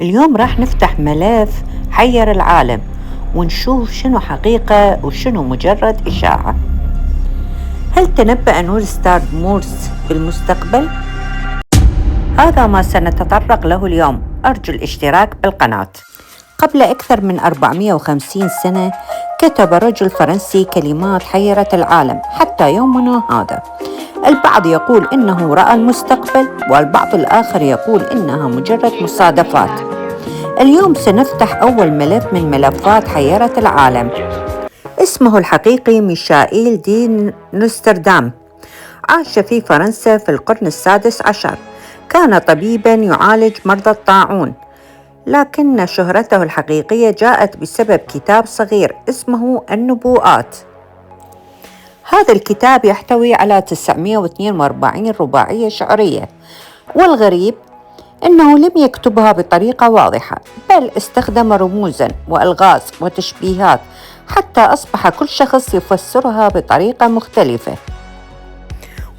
اليوم راح نفتح ملف حير العالم ونشوف شنو حقيقة وشنو مجرد إشاعة. هل تنبأ نوستراداموس بالمستقبل؟ هذا ما سنتطرق له اليوم. أرجو الاشتراك بالقناة. قبل أكثر من 450 سنة كتب رجل فرنسي كلمات حيرت العالم حتى يومنا هذا. البعض يقول إنه رأى المستقبل والبعض الآخر يقول إنها مجرد مصادفات. اليوم سنفتح أول ملف من ملفات حيرة العالم. اسمه الحقيقي ميشائيل دي نوسترادام. عاش في فرنسا في القرن ال16. كان طبيباً يعالج مرضى الطاعون، لكن شهرته الحقيقية جاءت بسبب كتاب صغير اسمه النبوءات. هذا الكتاب يحتوي على 942 رباعية شعرية، والغريب أنه لم يكتبها بطريقة واضحة، بل استخدم رموزاً وألغاز وتشبيهات حتى أصبح كل شخص يفسرها بطريقة مختلفة.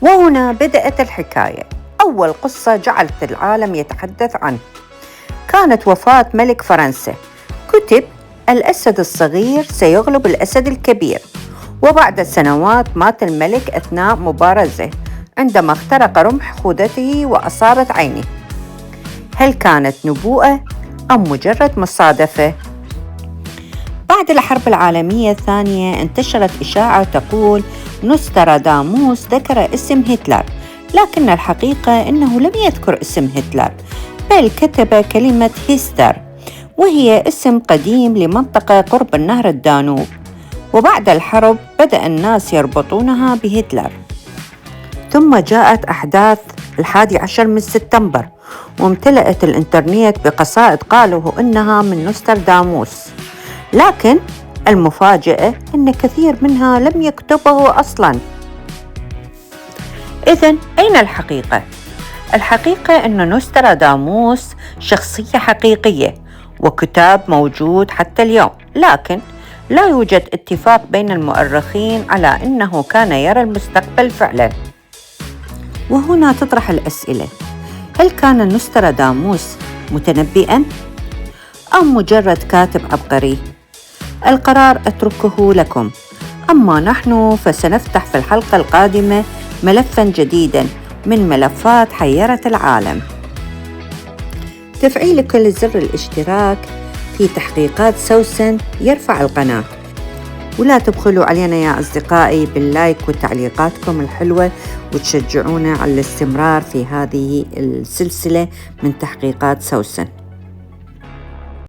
وهنا بدأت الحكاية. أول قصة جعلت العالم يتحدث عنه كانت وفاة ملك فرنسا. كتب: الأسد الصغير سيغلب الأسد الكبير. وبعد سنوات مات الملك أثناء مبارزة عندما اخترق رمح خوذته وأصابت عينه. هل كانت نبوءة أم مجرد مصادفة؟ بعد الحرب العالمية الثانية انتشرت إشاعة تقول نوستراداموس ذكر اسم هتلر، لكن الحقيقة أنه لم يذكر اسم هتلر، بل كتب كلمة هيستر، وهي اسم قديم لمنطقة قرب النهر الدانوب. وبعد الحرب بدأ الناس يربطونها بهتلر. ثم جاءت أحداث 11 من سبتمبر وامتلأت الإنترنت بقصائد قالوا إنها من نوستراداموس، لكن المفاجأة أن كثير منها لم يكتبه أصلاً. إذن أين الحقيقة؟ الحقيقة أن نوستراداموس شخصية حقيقية وكتاب موجود حتى اليوم، لكن لا يوجد اتفاق بين المؤرخين على أنه كان يرى المستقبل فعلا. وهنا تطرح الأسئلة: هل كان نوستراداموس متنبئا أم مجرد كاتب عبقري؟ القرار أتركه لكم. أما نحن فسنفتح في الحلقة القادمة ملفاً جديداً من ملفات حيرة العالم. تفعيلك لزر الاشتراك في تحقيقات سوسن يرفع القناة. ولا تبخلوا علينا يا أصدقائي باللايك وتعليقاتكم الحلوة وتشجعونا على الاستمرار في هذه السلسلة من تحقيقات سوسن.